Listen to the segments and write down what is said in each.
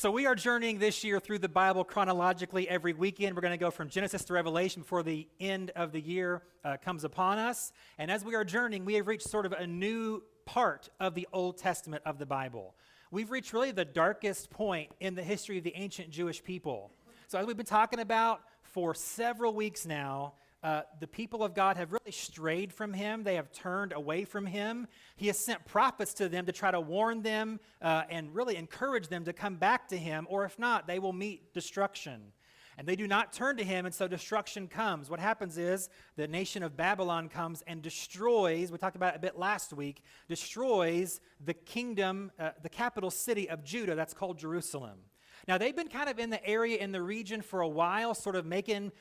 So we are journeying this year through the Bible chronologically every weekend. We're going to go from Genesis to Revelation before the end of the year comes upon us. And as we are journeying, we have reached sort of a new part of the Old Testament of the Bible. We've reached really the darkest point in the history of the ancient Jewish people. So as we've been talking about for several weeks now, the people of God have really strayed from him. They have turned away from him. He has sent prophets to them to try to warn them and really encourage them to come back to him, or if not, they will meet destruction. And they do not turn to him, and so destruction comes. What happens is the nation of Babylon comes and destroys, we talked about it a bit last week, destroys the kingdom, the capital city of Judah, that's called Jerusalem. Now, they've been kind of in the area, in the region for a while, sort of making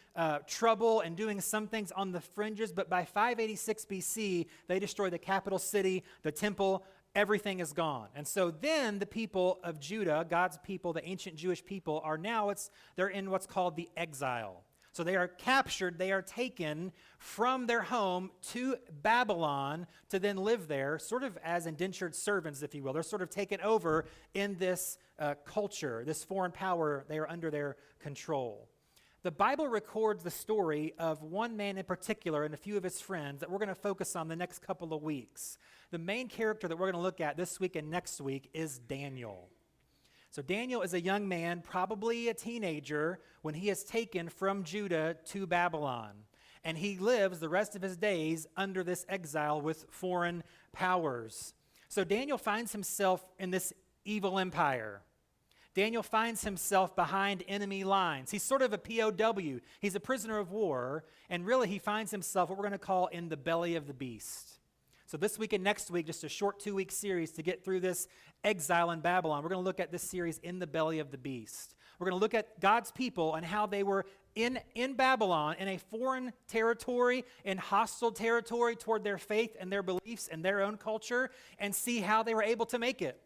trouble and doing some things on the fringes, but by 586 BC, they destroy the capital city, the temple, everything is gone. And so then the people of Judah, God's people, the ancient Jewish people, they're in what's called the exile. So they are captured, they are taken from their home to Babylon to then live there, sort of as indentured servants, if you will. They're sort of taken over in this culture, this foreign power. They are under their control. The Bible records the story of one man in particular and a few of his friends that we're going to focus on the next couple of weeks. The main character that we're going to look at this week and next week is Daniel. So Daniel is a young man, probably a teenager, when he is taken from Judah to Babylon. And he lives the rest of his days under this exile with foreign powers. So Daniel finds himself in this evil empire. Daniel finds himself behind enemy lines. He's sort of a POW. He's a prisoner of war. And really he finds himself what we're going to call in the belly of the beast. So this week and next week, just a short 2-week series to get through this exile in Babylon. We're going to look at this series, In the Belly of the Beast. We're going to look at God's people and how they were in Babylon, in a foreign territory, in hostile territory toward their faith and their beliefs and their own culture, and see how they were able to make it.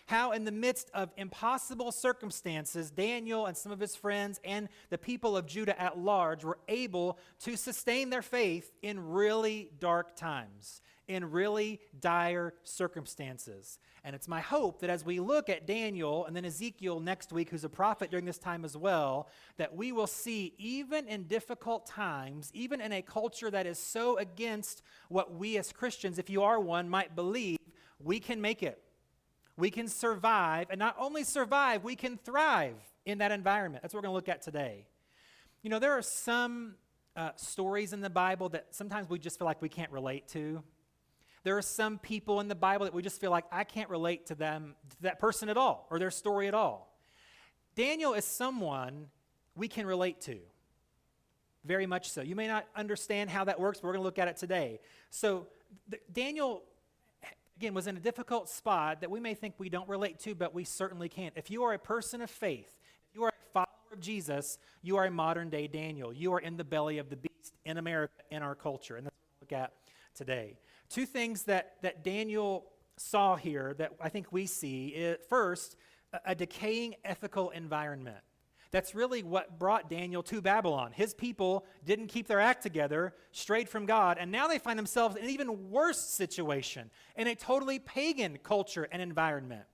How in the midst of impossible circumstances, Daniel and some of his friends and the people of Judah at large were able to sustain their faith in really dark times, in really dire circumstances. And it's my hope that as we look at Daniel and then Ezekiel next week, who's a prophet during this time as well, that we will see even in difficult times, even in a culture that is so against what we as Christians, if you are one, might believe, we can make it. We can survive, and not only survive, we can thrive in that environment. That's what we're going to look at today. You know, there are some stories in the Bible that sometimes we just feel like we can't relate to. There are some people in the Bible that we just feel like I can't relate to them, to that person at all, or their story at all. Daniel is someone we can relate to, very much so. You may not understand how that works, but we're going to look at it today. So Daniel, again, was in a difficult spot that we may think we don't relate to, but we certainly can. If you are a person of faith, if you are a follower of Jesus, you are a modern-day Daniel. You are in the belly of the beast in America, in our culture, and that's what we'll look at today. Two things that Daniel saw here that I think we see is, first, a decaying ethical environment. That's really what brought Daniel to Babylon. His people didn't keep their act together, strayed from God, and now they find themselves in an even worse situation, in a totally pagan culture and environment.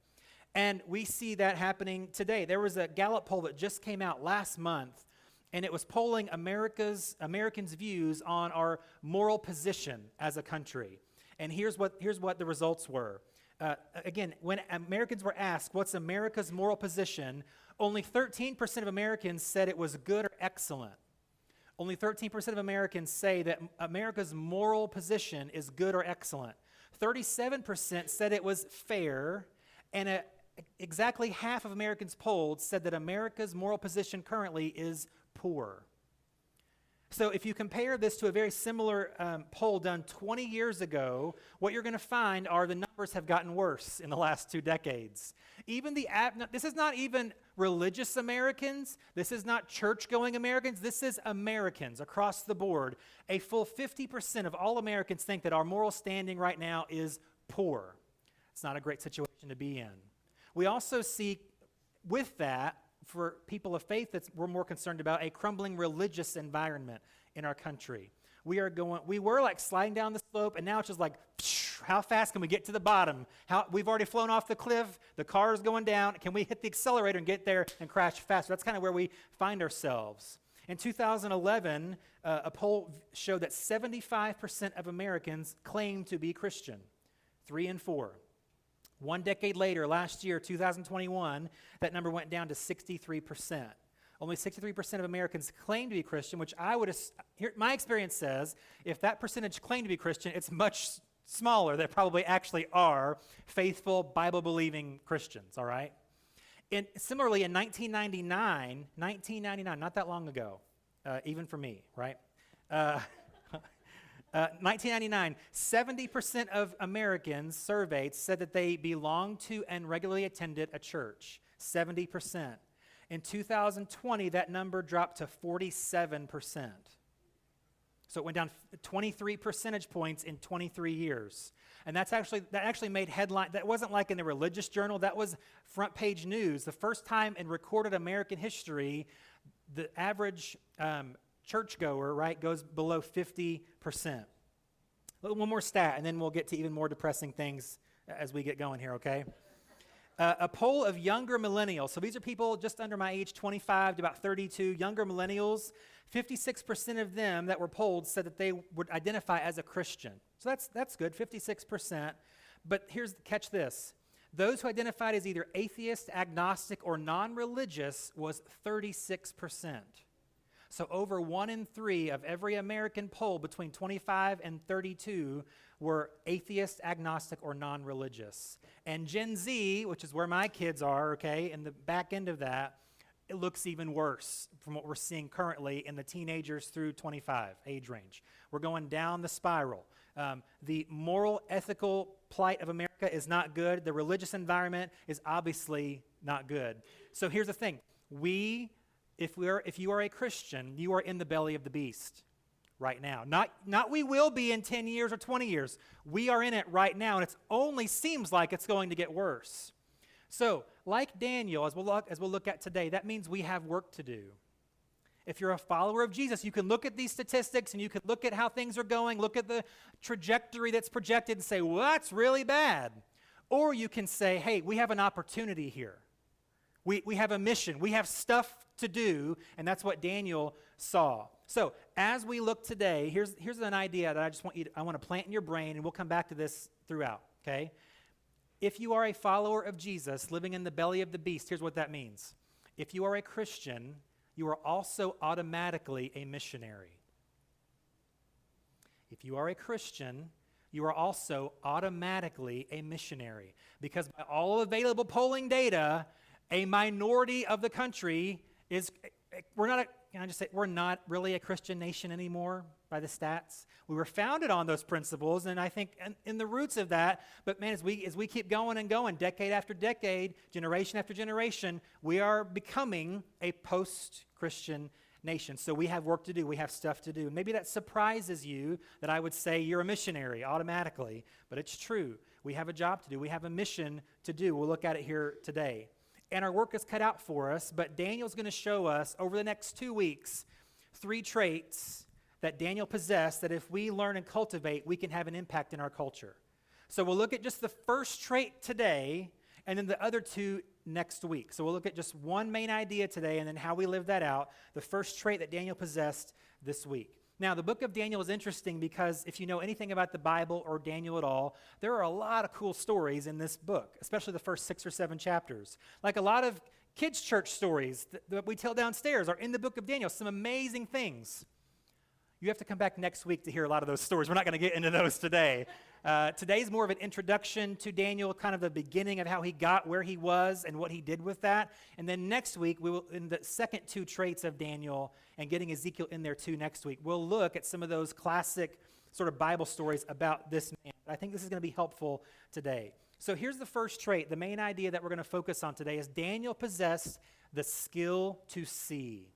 And we see that happening today. There was a Gallup poll that just came out last month, and it was polling Americans' views on our moral position as a country. And here's what the results were. Again, when Americans were asked, what's America's moral position, only 13% of Americans said it was good or excellent. Only 13% of Americans say that America's moral position is good or excellent. 37% said it was fair, and exactly half of Americans polled said that America's moral position currently is poor. So if you compare this to a very similar poll done 20 years ago, what you're going to find are the numbers have gotten worse in the last 2 decades. This is not even religious Americans. This is not church-going Americans. This is Americans across the board. A full 50% of all Americans think that our moral standing right now is poor. It's not a great situation to be in. We also see with that, for people of faith that we're more concerned about, a crumbling religious environment in our country. We were like sliding down the slope, and now it's just like, how fast can we get to the bottom? We've already flown off the cliff, the car is going down. Can we hit the accelerator and get there and crash faster? That's kind of where we find ourselves. In 2011, a poll showed that 75% of Americans claim to be Christian, 3 in 4. 1 decade later, last year, 2021, that number went down to 63%. Only 63% of Americans claim to be Christian, which my experience says, if that percentage claim to be Christian, it's much smaller that probably actually are faithful, Bible-believing Christians, all right? And similarly, in 1999, not that long ago, even for me, right? 1999, 70% of Americans surveyed said that they belonged to and regularly attended a church, 70%. In 2020, that number dropped to 47%. So it went down 23 percentage points in 23 years. And that actually made headline. That wasn't like in the religious journal. That was front page news. The first time in recorded American history, the average churchgoer, right, goes below 50%. One more stat, and then we'll get to even more depressing things as we get going here, okay? A poll of younger millennials, so these are people just under my age, 25 to about 32, younger millennials, 56% of them that were polled said that they would identify as a Christian. So that's good, 56%. But catch this. Those who identified as either atheist, agnostic, or non-religious was 36%. So over 1 in 3 of every American poll between 25 and 32 were atheist, agnostic, or non-religious. And Gen Z, which is where my kids are, okay, in the back end of that, it looks even worse from what we're seeing currently in the teenagers through 25 age range. We're going down the spiral. The moral, ethical plight of America is not good. The religious environment is obviously not good. So here's the thing. If you are a Christian, you are in the belly of the beast right now. Not we will be in 10 years or 20 years. We are in it right now, and it only seems like it's going to get worse. So, like Daniel, as we'll look at today, that means we have work to do. If you're a follower of Jesus, you can look at these statistics and you can look at how things are going, look at the trajectory that's projected and say, well, that's really bad. Or you can say, hey, we have an opportunity here. We have a mission. We have stuff to do, and that's what Daniel saw. So as we look today, here's an idea that I want to plant in your brain, and we'll come back to this throughout, okay? If you are a follower of Jesus living in the belly of the beast, here's what that means. If you are a Christian, you are also automatically a missionary. If you are a Christian, you are also automatically a missionary, because by all available polling data, a minority of the country we're not really a Christian nation anymore by the stats. We were founded on those principles, and I think in the roots of that, but man, as we keep going and going, decade after decade, generation after generation, we are becoming a post-Christian nation. So we have work to do. We have stuff to do. Maybe that surprises you that I would say you're a missionary automatically, but it's true. We have a job to do. We have a mission to do. We'll look at it here today. And our work is cut out for us, but Daniel's going to show us over the next 2 weeks 3 traits that Daniel possessed that if we learn and cultivate, we can have an impact in our culture. So we'll look at just the first trait today and then the other 2 next week. So we'll look at just one main idea today and then how we live that out, the first trait that Daniel possessed this week. Now, the book of Daniel is interesting because if you know anything about the Bible or Daniel at all, there are a lot of cool stories in this book, especially the first 6 or 7 chapters. Like a lot of kids' church stories that we tell downstairs are in the book of Daniel, some amazing things. You have to come back next week to hear a lot of those stories. We're not going to get into those today. Today's more of an introduction to Daniel, kind of the beginning of how he got where he was and what he did with that. And then next week, we will, in the second 2 traits of Daniel and getting Ezekiel in there too next week, we'll look at some of those classic sort of Bible stories about this man. I think this is going to be helpful today. So here's the first trait. The main idea that we're going to focus on today is Daniel possessed the skill to see.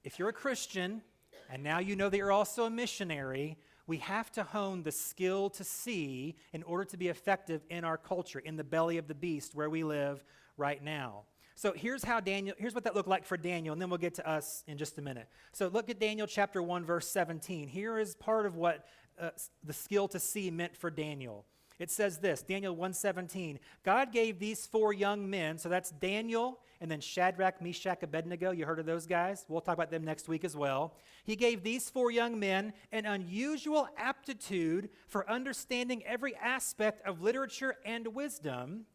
If you're a Christian, and now you know that you're also a missionary, we have to hone the skill to see in order to be effective in our culture, in the belly of the beast where we live right now. So here's what that looked like for Daniel, and then we'll get to us in just a minute. So look at Daniel chapter 1, verse 17. Here is part of what the skill to see meant for Daniel. It says this, Daniel 1:17, God gave these 4 young men, so that's Daniel, and then Shadrach, Meshach, Abednego. You heard of those guys? We'll talk about them next week as well. He gave these 4 young men an unusual aptitude for understanding every aspect of literature and wisdom.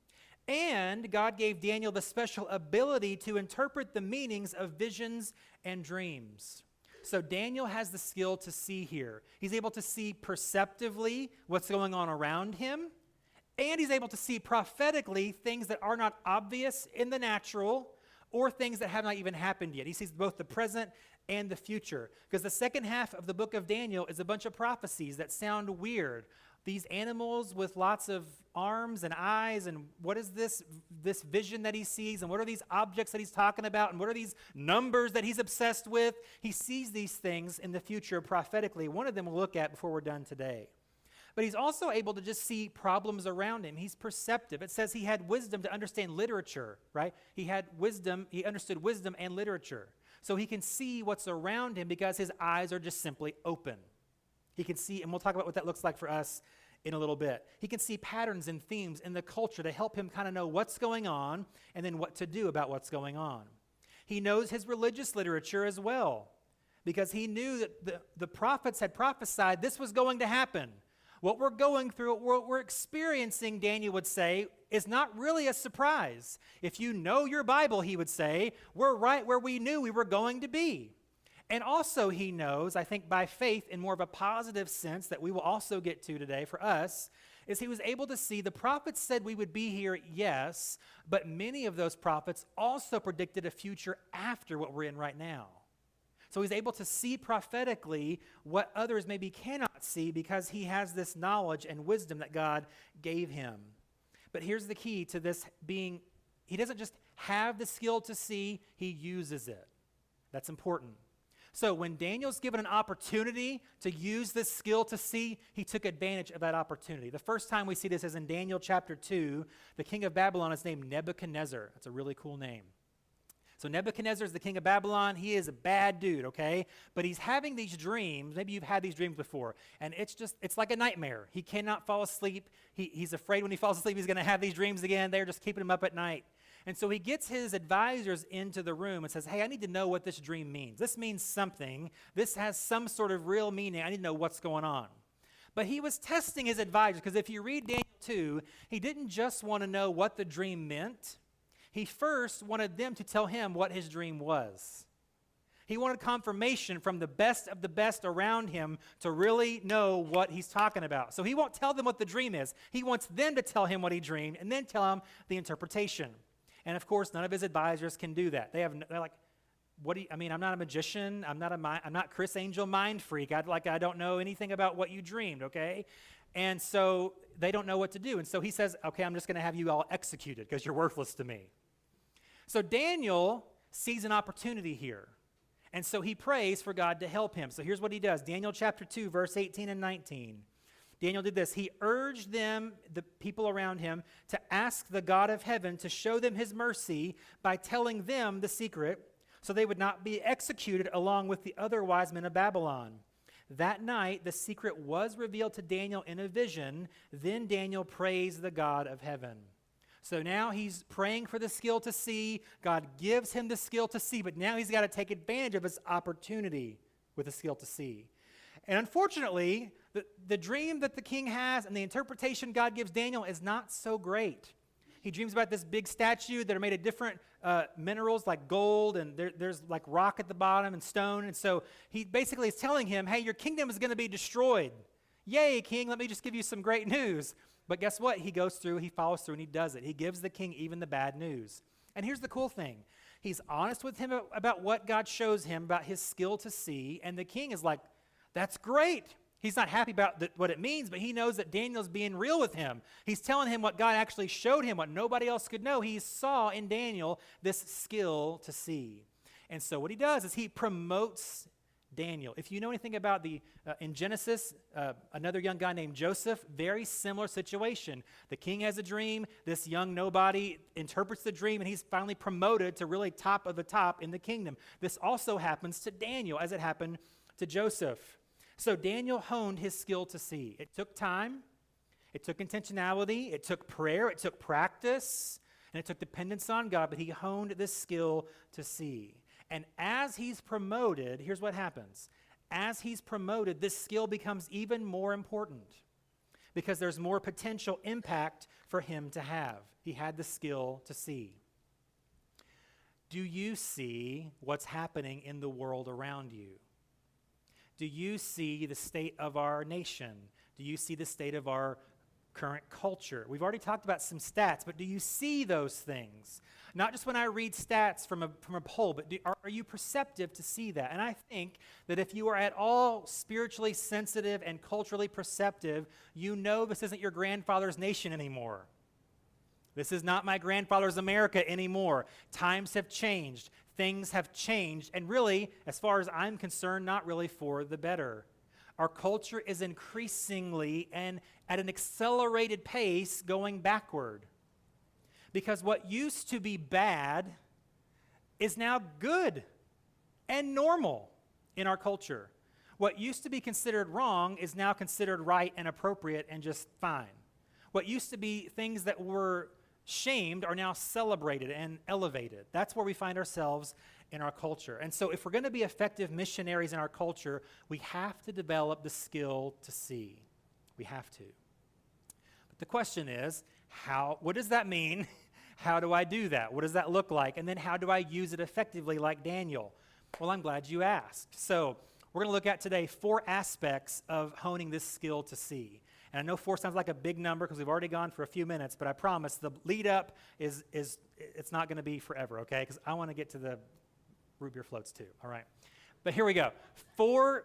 And God gave Daniel the special ability to interpret the meanings of visions and dreams. So Daniel has the skill to see here. He's able to see perceptively what's going on around him, and he's able to see prophetically things that are not obvious in the natural or things that have not even happened yet. He sees both the present and the future, because the second half of the book of Daniel is a bunch of prophecies that sound weird. These animals with lots of arms and eyes, and what is this vision that he sees, and what are these objects that he's talking about, and what are these numbers that he's obsessed with? He sees these things in the future prophetically. One of them we'll look at before we're done today. But he's also able to just see problems around him. He's perceptive. It says he had wisdom to understand literature, right? He had wisdom, he understood wisdom and literature. So he can see what's around him because his eyes are just simply open. He can see, and we'll talk about what that looks like for us in a little bit. He can see patterns and themes in the culture to help him kind of know what's going on and then what to do about what's going on. He knows his religious literature as well, because he knew that the prophets had prophesied this was going to happen. What we're going through, what we're experiencing, Daniel would say, is not really a surprise. If you know your Bible, he would say, we're right where we knew we were going to be. And also he knows, I think by faith in more of a positive sense that we will also get to today for us, is he was able to see the prophets said we would be here, yes, but many of those prophets also predicted a future after what we're in right now. So he's able to see prophetically what others maybe cannot see because he has this knowledge and wisdom that God gave him. But here's the key to this being, he doesn't just have the skill to see, he uses it. That's important. So when Daniel's given an opportunity to use this skill to see, he took advantage of that opportunity. The first time we see this is in Daniel chapter 2. The king of Babylon is named Nebuchadnezzar. That's a really cool name. So Nebuchadnezzar is the king of Babylon. He is a bad dude, okay? But he's having these dreams. Maybe you've had these dreams before. And it's like a nightmare. He cannot fall asleep. He's afraid when he falls asleep he's going to have these dreams again. They're just keeping him up at night. And so he gets his advisors into the room and says, hey, I need to know what this dream means. This means something. This has some sort of real meaning. I need to know what's going on. But he was testing his advisors, because if you read Daniel 2, he didn't just want to know what the dream meant. He first wanted them to tell him what his dream was. He wanted confirmation from the best of the best around him to really know what he's talking about. So he won't tell them what the dream is. He wants them to tell him what he dreamed and then tell him the interpretation. And of course, none of his advisors can do that. They're like, what do you, I mean, I'm not a magician. I'm not Chris Angel mind freak. I don't know anything about what you dreamed, okay? And so they don't know what to do. And so he says, okay, I'm just going to have you all executed because you're worthless to me. So Daniel sees an opportunity here. And so he prays for God to help him. So here's what he does. Daniel chapter 2, verse 18 and 19. Daniel did this. He urged them, the people around him, to ask the God of heaven to show them his mercy by telling them the secret, so they would not be executed along with the other wise men of Babylon. That night, the secret was revealed to Daniel in a vision. Then Daniel praised the God of heaven. So now he's praying for the skill to see. God gives him the skill to see, but now he's got to take advantage of his opportunity with the skill to see. And unfortunately, the dream that the king has and the interpretation God gives Daniel is not so great. He dreams about this big statue that are made of different minerals like gold, and there's like rock at the bottom and stone. And so he basically is telling him, hey, your kingdom is going to be destroyed. Yay, king, let me just give you some great news. But guess what? He goes through, he follows through, and he does it. He gives the king even the bad news. And here's the cool thing. He's honest with him about what God shows him, about his skill to see, and the king is like, that's great. He's not happy about what it means, but he knows that Daniel's being real with him. He's telling him what God actually showed him, what nobody else could know. He saw in Daniel this skill to see. And so what he does is he promotes Daniel. If you know anything about in Genesis, another young guy named Joseph, very similar situation. The king has a dream, this young nobody interprets the dream, and he's finally promoted to really top of the top in the kingdom. This also happens to Daniel as it happened to Joseph. So Daniel honed his skill to see. It took time, it took intentionality, it took prayer, it took practice, and it took dependence on God, but he honed this skill to see. And as he's promoted, here's what happens. As he's promoted, this skill becomes even more important because there's more potential impact for him to have. He had the skill to see. Do you see what's happening in the world around you? Do you see the state of our nation? Do you see the state of our current culture? We've already talked about some stats, but do you see those things? Not just when I read stats from a poll, but are you perceptive to see that? And I think that if you are at all spiritually sensitive and culturally perceptive, you know this isn't your grandfather's nation anymore. This is not my grandfather's America anymore. Times have changed. Things have changed. And really, as far as I'm concerned, not really for the better. Our culture is increasingly and at an accelerated pace going backward. Because what used to be bad is now good and normal in our culture. What used to be considered wrong is now considered right and appropriate and just fine. What used to be things that were shamed are now celebrated and elevated. That's where we find ourselves in our culture. And so if we're going to be effective missionaries in our culture, we have to develop the skill to see. We have to. But the question is, what does that mean? How do I do that? What does that look like? And then how do I use it effectively like Daniel? Well, I'm glad you asked. So we're going to look at today 4 aspects of honing this skill to see. And I know 4 sounds like a big number because we've already gone for a few minutes, but I promise the lead up is it's not going to be forever, okay? Because I want to get to the root beer floats too, all right? But here we go. 4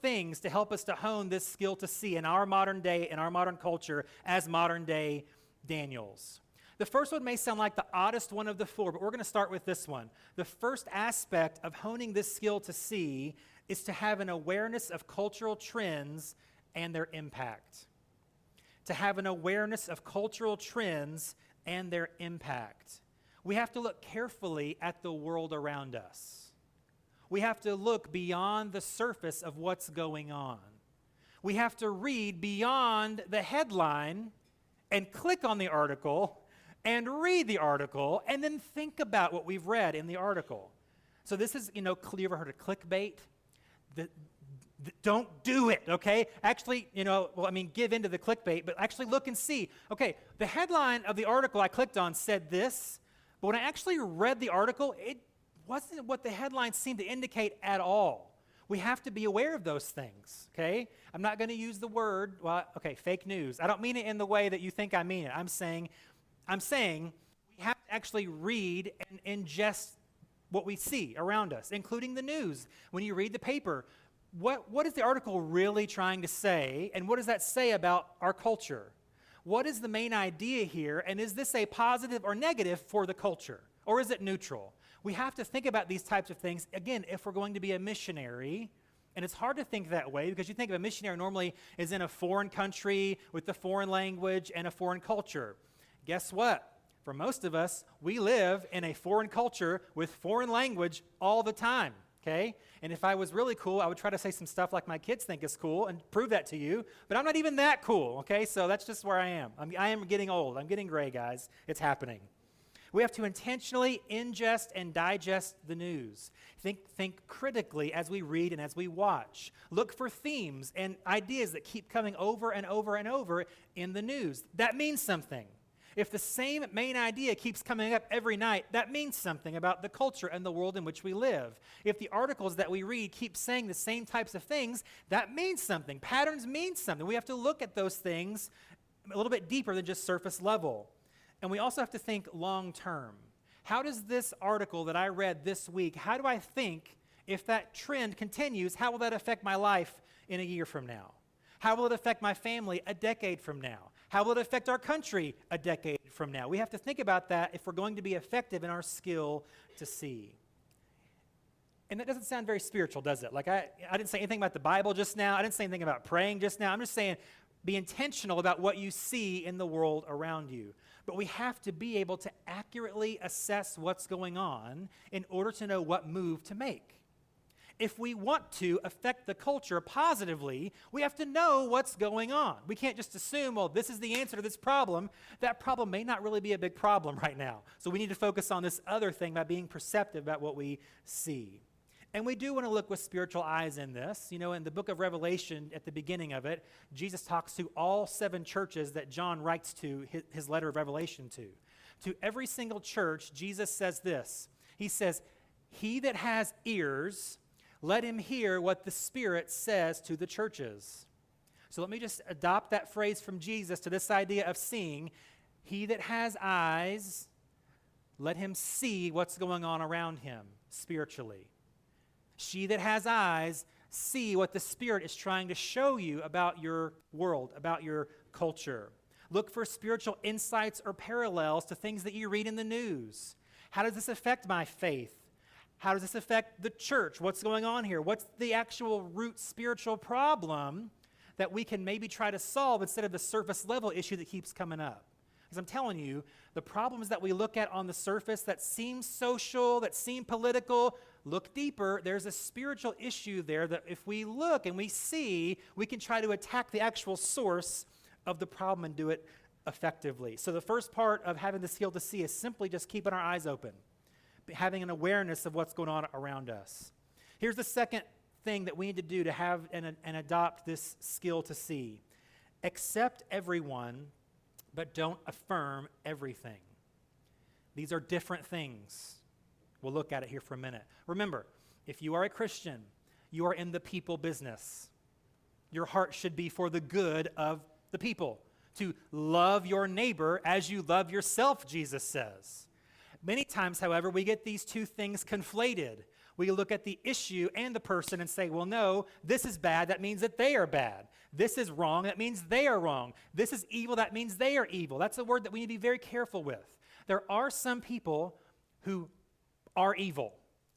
things to help us to hone this skill to see in our modern day, in our modern culture, as modern day Daniels. The first one may sound like the oddest one of the 4, but we're going to start with this one. The first aspect of honing this skill to see is to have an awareness of cultural trends and their impact. To have an awareness of cultural trends and their impact. We have to look carefully at the world around us. We have to look beyond the surface of what's going on. We have to read beyond the headline and click on the article and read the article and then think about what we've read in the article. So this is, you ever heard of clickbait? Don't do it, okay? Actually, give into the clickbait, but actually look and see. Okay, the headline of the article I clicked on said this, but when I actually read the article, it wasn't what the headline seemed to indicate at all. We have to be aware of those things, okay? I'm not going to use the word, fake news. I don't mean it in the way that you think I mean it. I'm saying we have to actually read and ingest what we see around us, including the news. When you read the paper, what is the article really trying to say, and what does that say about our culture? What is the main idea here, and is this a positive or negative for the culture, or is it neutral? We have to think about these types of things, again, if we're going to be a missionary, and it's hard to think that way because you think of a missionary normally is in a foreign country with a foreign language and a foreign culture. Guess what? For most of us, we live in a foreign culture with foreign language all the time, okay? And if I was really cool, I would try to say some stuff like my kids think is cool and prove that to you, but I'm not even that cool, okay? So that's just where I am. I am getting old. I'm getting gray, guys. It's happening. We have to intentionally ingest and digest the news. Think critically as we read and as we watch. Look for themes and ideas that keep coming over and over and over in the news. That means something. If the same main idea keeps coming up every night, that means something about the culture and the world in which we live. If the articles that we read keep saying the same types of things, that means something. Patterns mean something. We have to look at those things a little bit deeper than just surface level. And we also have to think long term. How does this article that I read this week, how do I think if that trend continues, how will that affect my life in a year from now? How will it affect my family a decade from now? How will it affect our country a decade from now? We have to think about that if we're going to be effective in our skill to see. And that doesn't sound very spiritual, does it? Like I didn't say anything about the Bible just now. I didn't say anything about praying just now. I'm just saying be intentional about what you see in the world around you. But we have to be able to accurately assess what's going on in order to know what move to make. If we want to affect the culture positively, we have to know what's going on. We can't just assume, well, this is the answer to this problem. That problem may not really be a big problem right now. So we need to focus on this other thing by being perceptive about what we see. And we do want to look with spiritual eyes in this. You know, in the book of Revelation, at the beginning of it, Jesus talks to all 7 churches that John writes to his letter of Revelation to. To every single church, Jesus says this. He says, "He that has ears, let him hear what the Spirit says to the churches." So let me just adopt that phrase from Jesus to this idea of seeing. He that has eyes, let him see what's going on around him spiritually. She that has eyes, see what the Spirit is trying to show you about your world, about your culture. Look for spiritual insights or parallels to things that you read in the news. How does this affect my faith? How does this affect the church? What's going on here? What's the actual root spiritual problem that we can maybe try to solve instead of the surface level issue that keeps coming up? Because I'm telling you, the problems that we look at on the surface that seem social, that seem political, look deeper. There's a spiritual issue there that if we look and we see, we can try to attack the actual source of the problem and do it effectively. So the first part of having the skill to see is simply just keeping our eyes open, having an awareness of what's going on around us. Here's the second thing that we need to do to have and adopt this skill to see. Accept everyone, but don't affirm everything. These are different things. We'll look at it here for a minute. Remember, if you are a Christian, you are in the people business. Your heart should be for the good of the people, to love your neighbor as you love yourself, Jesus says. Many times, however, we get these two things conflated. We look at the issue and the person and say, well, no, this is bad. That means that they are bad. This is wrong. That means they are wrong. This is evil. That means they are evil. That's a word that we need to be very careful with. There are some people who are evil.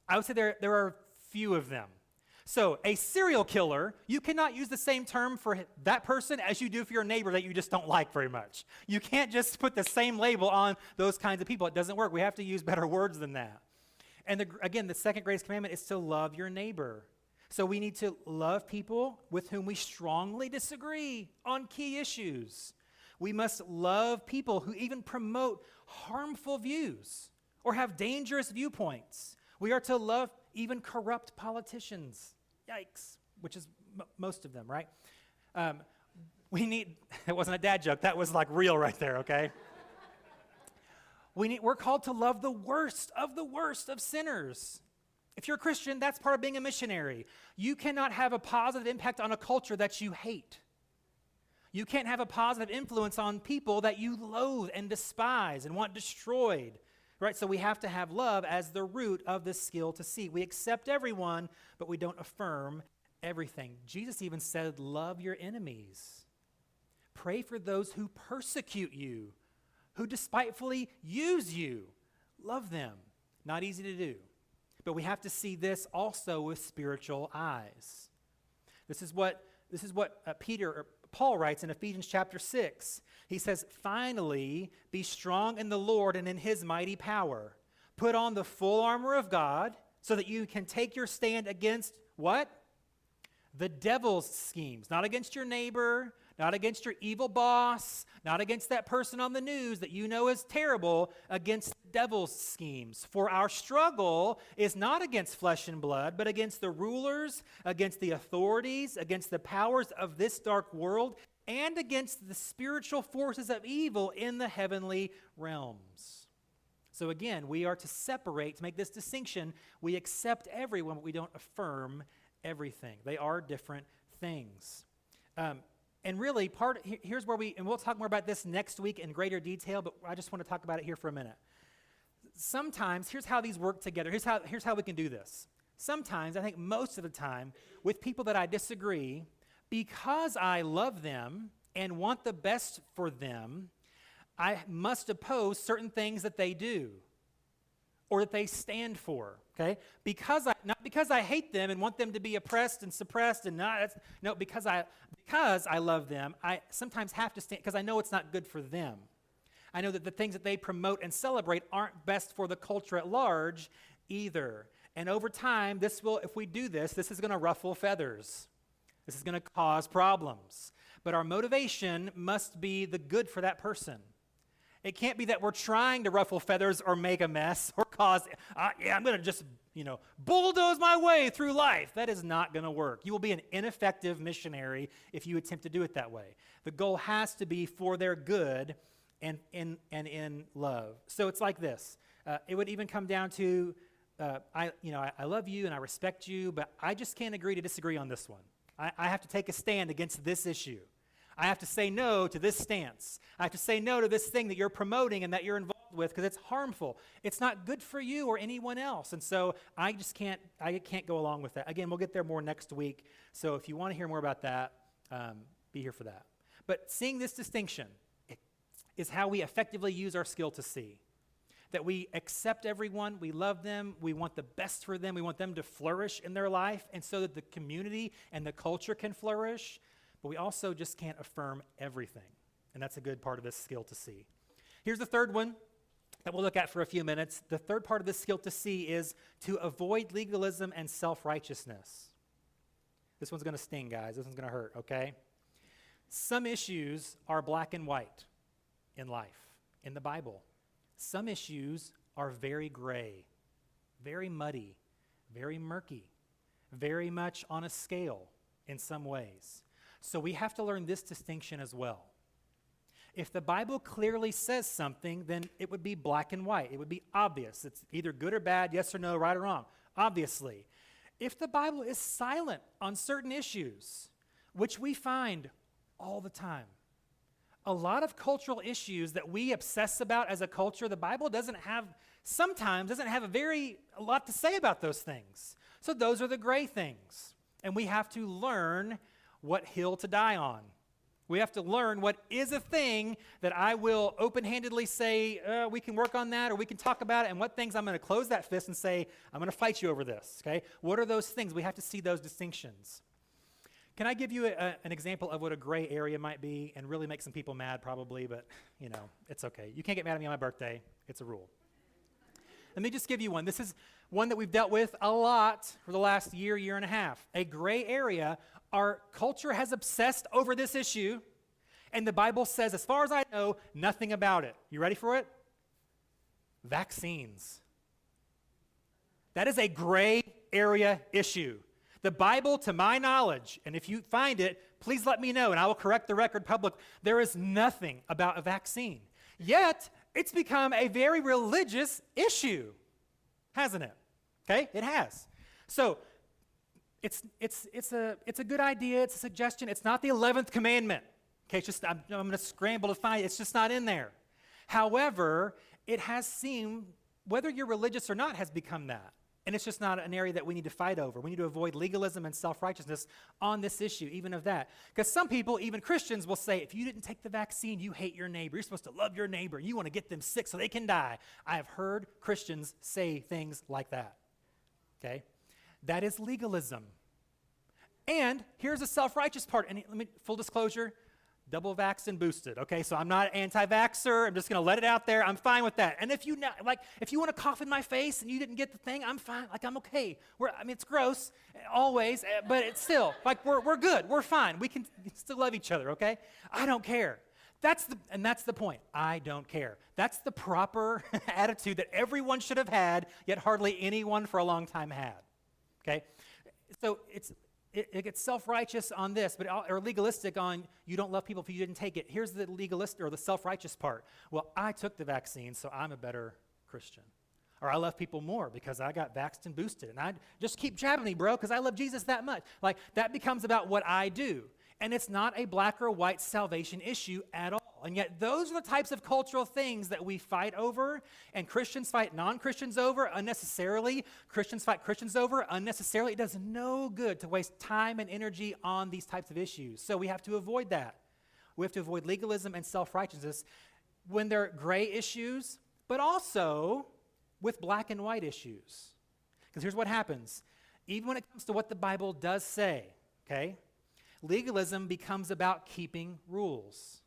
I would say there are few of them. So a serial killer, you cannot use the same term for that person as you do for your neighbor that you just don't like very much. You can't just put the same label on those kinds of people. It doesn't work. We have to use better words than that. And again, the second greatest commandment is to love your neighbor. So we need to love people with whom we strongly disagree on key issues. We must love people who even promote harmful views or have dangerous viewpoints. We are to love even corrupt politicians. Yikes, which is most of them, right? It wasn't a dad joke. That was like real right there, okay? We're called to love the worst of sinners. If you're a Christian, that's part of being a missionary. You cannot have a positive impact on a culture that you hate. You can't have a positive influence on people that you loathe and despise and want destroyed. Right, so we have to have love as the root of this skill to see. We accept everyone, but we don't affirm everything. Jesus even said, love your enemies. Pray for those who persecute you, who despitefully use you. Love them. Not easy to do. But we have to see this also with spiritual eyes. This is what Paul writes in Ephesians chapter 6. He says, finally, be strong in the Lord and in his mighty power. Put on the full armor of God so that you can take your stand against what? The devil's schemes. Not against your neighbor, not against your evil boss, not against that person on the news that you know is terrible, against the devil's schemes. For our struggle is not against flesh and blood, but against the rulers, against the authorities, against the powers of this dark world, and against the spiritual forces of evil in the heavenly realms. So again, we are to separate, to make this distinction. We accept everyone, but we don't affirm everything. They are different things. And really, here's where and we'll talk more about this next week in greater detail, but I just want to talk about it here for a minute. Sometimes, here's how these work together. Here's how we can do this. Sometimes, I think most of the time, with people that I disagree, because I love them and want the best for them, I must oppose certain things that they do. or that they stand for, okay? Not because I hate them and want them to be oppressed and suppressed and because I love them, I sometimes have to stand because I know it's not good for them. I know that the things that they promote and celebrate aren't best for the culture at large either. And over time, if we do this, this is going to ruffle feathers. This is going to cause problems. But our motivation must be the good for that person. It can't be that we're trying to ruffle feathers or make a mess or cause, I'm going to just, bulldoze my way through life. That is not going to work. You will be an ineffective missionary if you attempt to do it that way. The goal has to be for their good and in love. So it's like this. It would even come down to, I love you and I respect you, but I just can't agree to disagree on this one. I have to take a stand against this issue. I have to say no to this stance. I have to say no to this thing that you're promoting and that you're involved with because it's harmful. It's not good for you or anyone else. And so I can't go along with that. Again, we'll get there more next week. So if you want to hear more about that, be here for that. But seeing this distinction is how we effectively use our skill to see. That we accept everyone, we love them, we want the best for them, we want them to flourish in their life, and so that the community and the culture can flourish. But we also just can't affirm everything. And that's a good part of this skill to see. Here's the third one that we'll look at for a few minutes. The third part of this skill to see is to avoid legalism and self-righteousness. This one's going to sting, guys. This one's going to hurt, okay? Some issues are black and white in life, in the Bible. Some issues are very gray, very muddy, very murky, very much on a scale in some ways. So we have to learn this distinction as well. If the Bible clearly says something, then it would be black and white. It would be obvious. It's either good or bad, yes or no, right or wrong, obviously. If the Bible is silent on certain issues, which we find all the time, a lot of cultural issues that we obsess about as a culture, the Bible sometimes doesn't have a lot to say about those things. So those are the gray things. And we have to learn what hill to die on. We have to learn what is a thing that I will open-handedly say, we can work on that, or we can talk about it, and what things I'm going to close that fist and say, I'm going to fight you over this, okay? What are those things? We have to see those distinctions. Can I give you an example of what a gray area might be and really make some people mad probably, but, it's okay. You can't get mad at me on my birthday. It's a rule. Let me just give you one. This is one that we've dealt with a lot for the last year and a half. A gray area. Our culture has obsessed over this issue, and the Bible says, as far as I know, nothing about it. You ready for it? Vaccines. That is a gray area issue. The Bible, to my knowledge, and if you find it, please let me know, and I will correct the record public. There is nothing about a vaccine. Yet, it's become a very religious issue, hasn't it? Okay, it has. So, it's a good idea. It's a suggestion. It's not the 11th commandment. Okay, it's just I'm going to scramble to find it. It's just not in there. However, it has seemed, whether you're religious or not, has become that. And it's just not an area that we need to fight over. We need to avoid legalism and self-righteousness on this issue, even of that. Because some people, even Christians, will say, if you didn't take the vaccine, you hate your neighbor. You're supposed to love your neighbor. You want to get them sick so they can die. I have heard Christians say things like that. Okay? That is legalism. And here's the self-righteous part. And full disclosure, double vaxxed and boosted. Okay, so I'm not anti-vaxxer. I'm just going to let it out there. I'm fine with that. And if you want to cough in my face and you didn't get the thing, I'm fine. I'm okay. It's gross always, but it's still we're good. We're fine. We can still love each other. Okay, I don't care. That's the point. I don't care. That's the proper attitude that everyone should have had, yet hardly anyone for a long time had. Okay, so it gets self-righteous on this, or legalistic on you don't love people if you didn't take it. Here's the legalist or the self-righteous part. Well, I took the vaccine, so I'm a better Christian. Or I love people more because I got vaxxed and boosted. And I just keep jabbing me, bro, because I love Jesus that much. That becomes about what I do. And it's not a black or white salvation issue at all. And yet those are the types of cultural things that we fight over, and Christians fight non-Christians over unnecessarily. Christians fight Christians over unnecessarily. It does no good to waste time and energy on these types of issues. So we have to avoid that. We have to avoid legalism and self-righteousness when they're gray issues, but also with black and white issues. Because here's what happens. Even when it comes to what the Bible does say, okay, legalism becomes about keeping rules.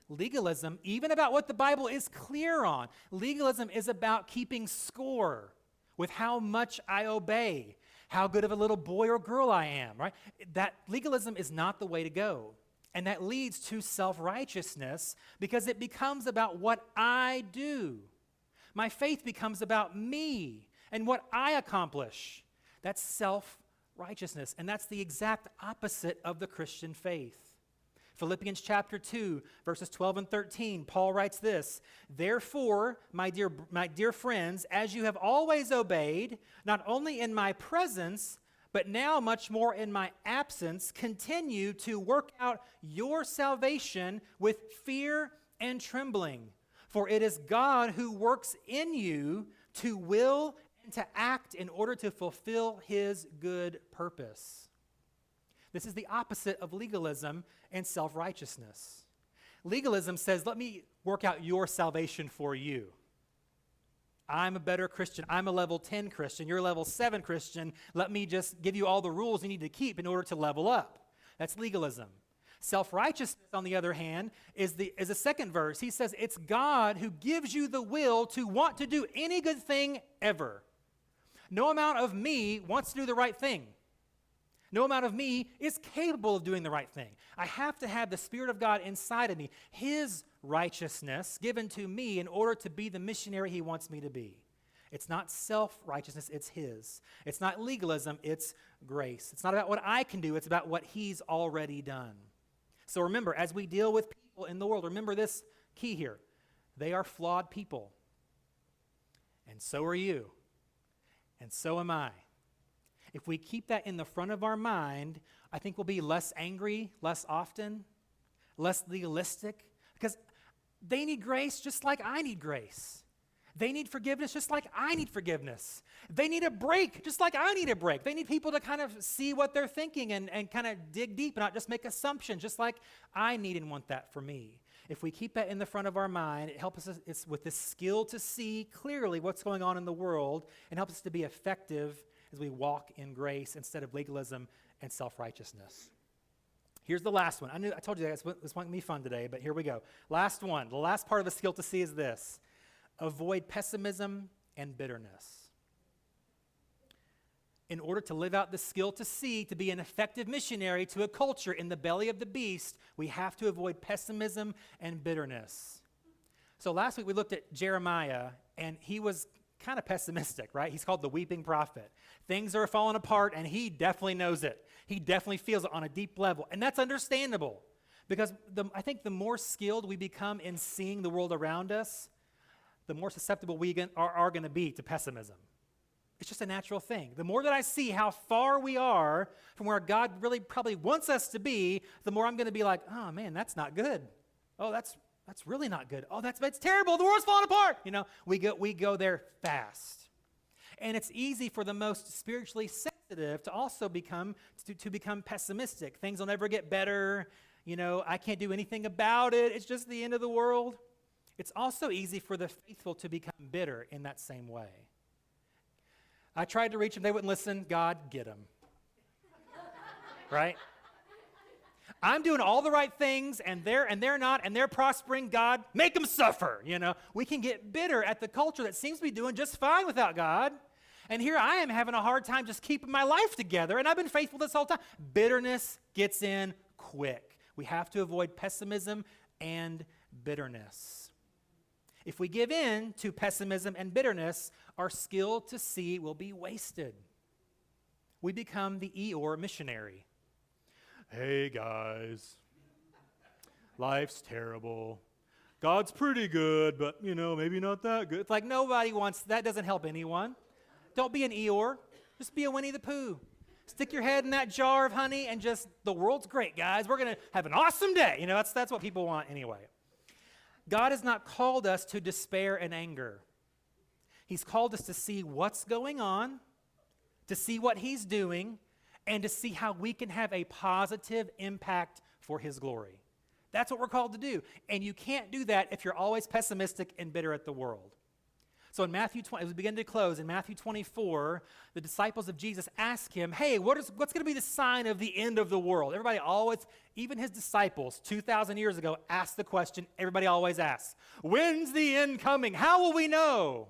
Legalism, even about what the Bible is clear on, legalism is about keeping score with how much I obey, how good of a little boy or girl I am, right? That legalism is not the way to go. And that leads to self-righteousness because it becomes about what I do. My faith becomes about me and what I accomplish. That's self-righteousness, and that's the exact opposite of the Christian faith. Philippians chapter 2, verses 12 and 13, Paul writes this, "Therefore, my dear friends, as you have always obeyed, not only in my presence, but now much more in my absence, continue to work out your salvation with fear and trembling. For it is God who works in you to will and to act in order to fulfill his good purpose." This is the opposite of legalism and self-righteousness. Legalism says, let me work out your salvation for you. I'm a better Christian. I'm a level 10 Christian. You're a level 7 Christian. Let me just give you all the rules you need to keep in order to level up. That's legalism. Self-righteousness, on the other hand, is a second verse. He says, it's God who gives you the will to want to do any good thing ever. No amount of me wants to do the right thing. No amount of me is capable of doing the right thing. I have to have the Spirit of God inside of me, his righteousness given to me in order to be the missionary he wants me to be. It's not self-righteousness, it's his. It's not legalism, it's grace. It's not about what I can do, it's about what he's already done. So remember, as we deal with people in the world, remember this key here. They are flawed people. And so are you. And so am I. If we keep that in the front of our mind, I think we'll be less angry, less often, less legalistic, because they need grace just like I need grace. They need forgiveness just like I need forgiveness. They need a break just like I need a break. They need people to kind of see what they're thinking and kind of dig deep and not just make assumptions, just like I need and want that for me. If we keep that in the front of our mind, it helps us it's with this skill to see clearly what's going on in the world and helps us to be effective as we walk in grace instead of legalism and self-righteousness. Here's the last one. I told you this wasn't be fun today, but here we go. Last one. The last part of the skill to see is this. Avoid pessimism and bitterness. In order to live out the skill to see, to be an effective missionary to a culture in the belly of the beast, we have to avoid pessimism and bitterness. So last week we looked at Jeremiah, and he was kind of pessimistic, right? He's called the weeping prophet. Things are falling apart, and he definitely knows it. He definitely feels it on a deep level, and that's understandable because I think the more skilled we become in seeing the world around us, the more susceptible we are going to be to pessimism. It's just a natural thing. The more that I see how far we are from where God really probably wants us to be, the more I'm going to be like, oh man, that's not good. Oh, that's really not good. Oh, it's terrible. The world's falling apart. You know, we go there fast. And it's easy for the most spiritually sensitive to also become pessimistic. Things will never get better. You know, I can't do anything about it. It's just the end of the world. It's also easy for the faithful to become bitter in that same way. I tried to reach them. They wouldn't listen. God, get them. Right? I'm doing all the right things, and they're not, and they're prospering. God, make them suffer. You know, we can get bitter at the culture that seems to be doing just fine without God. And here I am having a hard time just keeping my life together, and I've been faithful this whole time. Bitterness gets in quick. We have to avoid pessimism and bitterness. If we give in to pessimism and bitterness, our skill to see will be wasted. We become the Eeyore missionary. Hey guys, life's terrible. God's pretty good, but you know, maybe not that good. It's like nobody wants, that doesn't help anyone. Don't be an Eeyore, just be a Winnie the Pooh. Stick your head in that jar of honey and just, the world's great, guys. We're going to have an awesome day. You know, that's what people want anyway. God has not called us to despair and anger. He's called us to see what's going on, to see what he's doing, and to see how we can have a positive impact for his glory. That's what we're called to do. And you can't do that if you're always pessimistic and bitter at the world. So in Matthew 20, as we begin to close, in Matthew 24, the disciples of Jesus ask him, hey, what's going to be the sign of the end of the world? Everybody always, even his disciples 2,000 years ago, asked the question everybody always asks, when's the end coming? How will we know?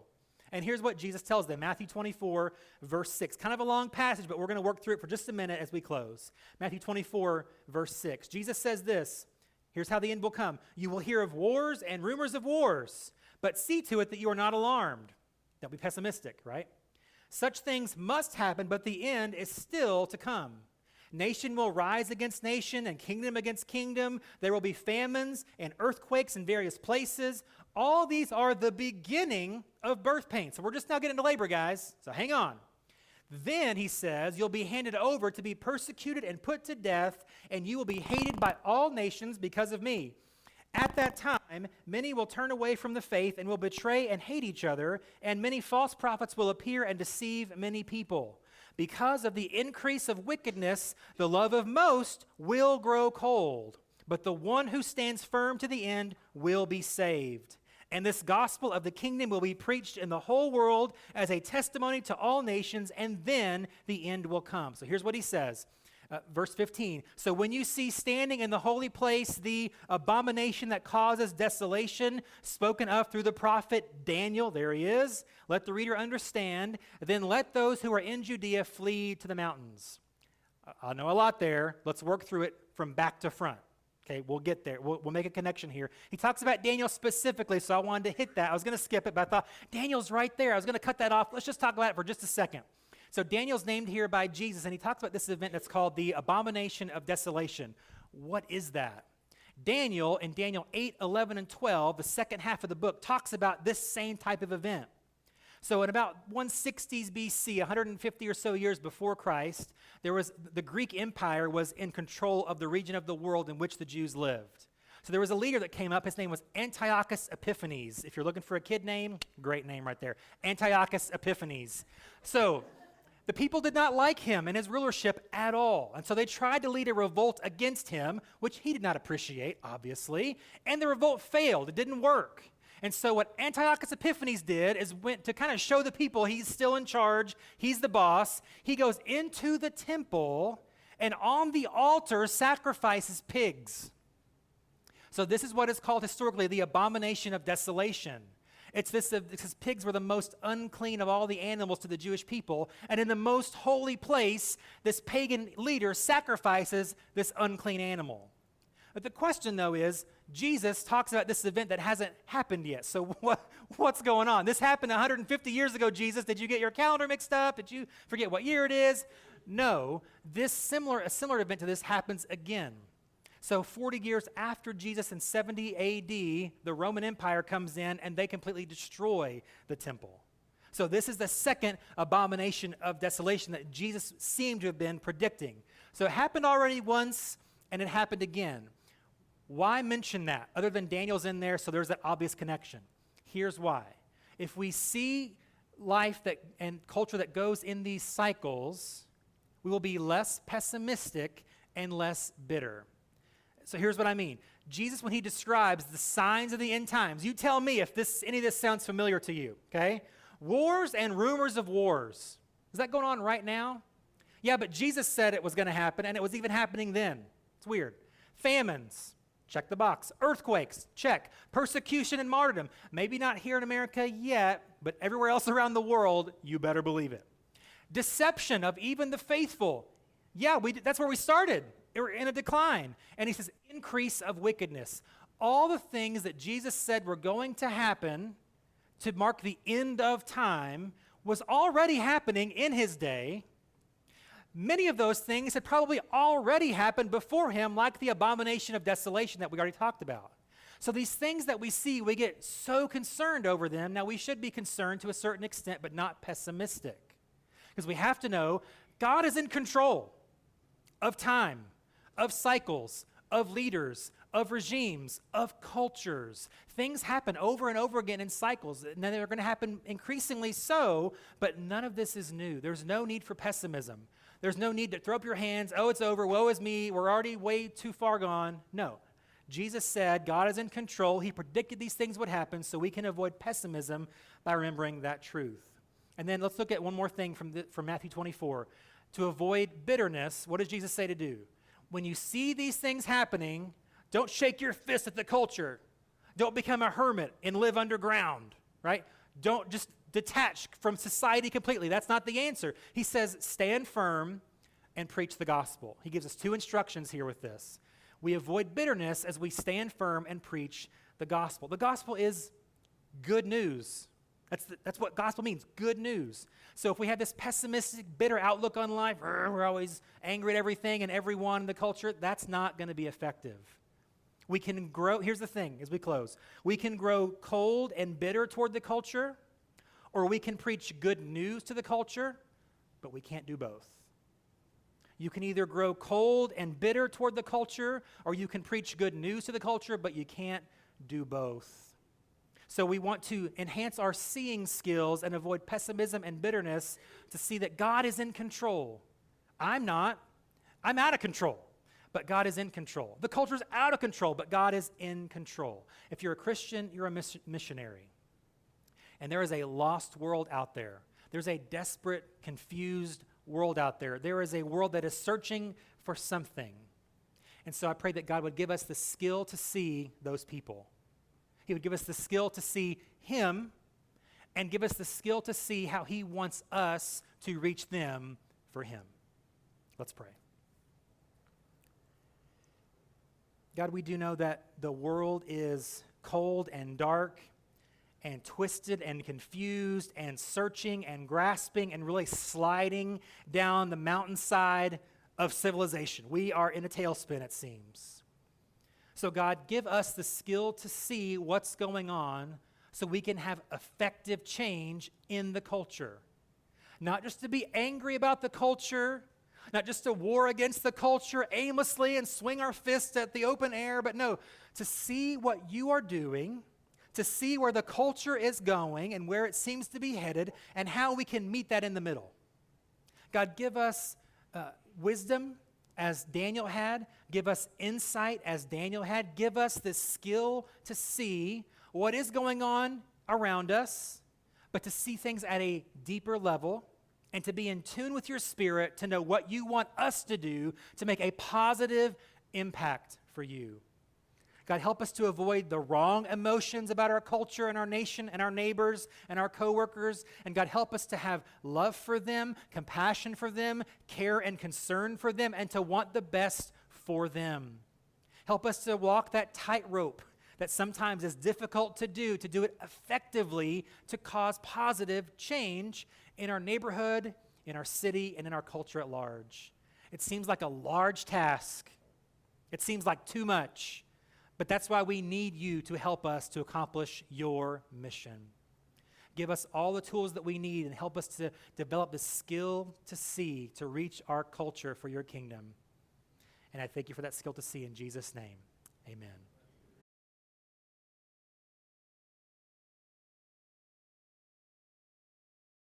And here's what Jesus tells them, Matthew 24, verse 6. Kind of a long passage, but we're going to work through it for just a minute as we close. Matthew 24, verse 6. Jesus says this, here's how the end will come. You will hear of wars and rumors of wars, but see to it that you are not alarmed. Don't be pessimistic, right? Such things must happen, but the end is still to come. Nation will rise against nation and kingdom against kingdom. There will be famines and earthquakes in various places. All these are the beginning of birth pains. So we're just now getting to labor, guys. So hang on. Then, he says, you'll be handed over to be persecuted and put to death, and you will be hated by all nations because of me. At that time, many will turn away from the faith and will betray and hate each other, and many false prophets will appear and deceive many people. Because of the increase of wickedness, the love of most will grow cold, but the one who stands firm to the end will be saved. And this gospel of the kingdom will be preached in the whole world as a testimony to all nations, and then the end will come. So here's what he says. Verse 15, so when you see standing in the holy place the abomination that causes desolation, spoken of through the prophet Daniel, there he is, let the reader understand, then let those who are in Judea flee to the mountains. I know a lot there. Let's work through it from back to front. Okay, we'll get there. We'll make a connection here. He talks about Daniel specifically, so I wanted to hit that. I was going to skip it, but I thought, Daniel's right there. I was going to cut that off. Let's just talk about it for just a second. So Daniel's named here by Jesus, and he talks about this event that's called the Abomination of Desolation. What is that? Daniel, in Daniel 8, 11, and 12, the second half of the book, talks about this same type of event. So in about 160s BC, 150 or so years before Christ, the Greek Empire was in control of the region of the world in which the Jews lived. So there was a leader that came up. His name was Antiochus Epiphanes. If you're looking for a kid name, great name right there. Antiochus Epiphanes. So the people did not like him and his rulership at all. And so they tried to lead a revolt against him, which he did not appreciate, obviously. And the revolt failed. It didn't work. And so what Antiochus Epiphanes did is went to kind of show the people he's still in charge, he's the boss. He goes into the temple and on the altar sacrifices pigs. So this is what is called historically the Abomination of Desolation. It's this pigs were the most unclean of all the animals to the Jewish people, and in the most holy place, this pagan leader sacrifices this unclean animal. But the question, though, is Jesus talks about this event that hasn't happened yet. So what's going on? This happened 150 years ago, Jesus. Did you get your calendar mixed up? Did you forget what year it is? No. A similar event to this happens again. So 40 years after Jesus in 70 AD, the Roman Empire comes in and they completely destroy the temple. So this is the second abomination of desolation that Jesus seemed to have been predicting. So it happened already once and it happened again. Why mention that other than Daniel's in there, so there's that obvious connection? Here's why. If we see life and culture that goes in these cycles, we will be less pessimistic and less bitter. So here's what I mean. Jesus, when he describes the signs of the end times, you tell me if any of this sounds familiar to you, okay? Wars and rumors of wars. Is that going on right now? Yeah, but Jesus said it was going to happen, and it was even happening then. It's weird. Famines. Check the box. Earthquakes, check. Persecution and martyrdom. Maybe not here in America yet, but everywhere else around the world, you better believe it. Deception of even the faithful. Yeah, that's where we started. We're in a decline. And he says, increase of wickedness. All the things that Jesus said were going to happen to mark the end of time was already happening in his day. Many of those things had probably already happened before him, like the abomination of desolation that we already talked about. So these things that we see, we get so concerned over them. Now, we should be concerned to a certain extent, but not pessimistic. Because we have to know God is in control of time, of cycles, of leaders, of regimes, of cultures. Things happen over and over again in cycles, and they're going to happen increasingly so, but none of this is new. There's no need for pessimism. There's no need to throw up your hands, oh, it's over, woe is me, we're already way too far gone. No. Jesus said God is in control. He predicted these things would happen, so we can avoid pessimism by remembering that truth. And then let's look at one more thing from Matthew 24. To avoid bitterness, what does Jesus say to do? When you see these things happening, don't shake your fist at the culture. Don't become a hermit and live underground, right? Don't just detach from society completely. That's not the answer. He says, stand firm and preach the gospel. He gives us two instructions here with this. We avoid bitterness as we stand firm and preach the gospel. The gospel is good news. That's what gospel means, good news. So if we have this pessimistic, bitter outlook on life, we're always angry at everything and everyone in the culture, that's not going to be effective. We can grow, here's the thing as we close, we can grow cold and bitter toward the culture, or we can preach good news to the culture, but we can't do both. You can either grow cold and bitter toward the culture, or you can preach good news to the culture, but you can't do both. So we want to enhance our seeing skills and avoid pessimism and bitterness to see that God is in control. I'm not. I'm out of control, but God is in control. The culture's out of control, but God is in control. If you're a Christian, you're a missionary. And there is a lost world out there. There's a desperate, confused world out there. There is a world that is searching for something. And so I pray that God would give us the skill to see those people. He would give us the skill to see Him and give us the skill to see how He wants us to reach them for Him. Let's pray. God, we do know that the world is cold and dark and twisted and confused and searching and grasping and really sliding down the mountainside of civilization. We are in a tailspin, it seems. So God, give us the skill to see what's going on so we can have effective change in the culture. Not just to be angry about the culture, not just to war against the culture aimlessly and swing our fists at the open air, but no, to see what you are doing, to see where the culture is going and where it seems to be headed and how we can meet that in the middle. God, give us wisdom as Daniel had. Give us insight as Daniel had. Give us the skill to see what is going on around us, but to see things at a deeper level and to be in tune with your Spirit to know what you want us to do to make a positive impact for you. God, help us to avoid the wrong emotions about our culture and our nation and our neighbors and our coworkers. And God, help us to have love for them, compassion for them, care and concern for them, and to want the best for them. Help us to walk that tightrope that sometimes is difficult to do it effectively to cause positive change in our neighborhood, in our city, and in our culture at large. It seems like a large task. It seems like too much. But that's why we need you to help us to accomplish your mission. Give us all the tools that we need and help us to develop the skill to see, to reach our culture for your kingdom. And I thank you for that skill to see in Jesus' name. Amen.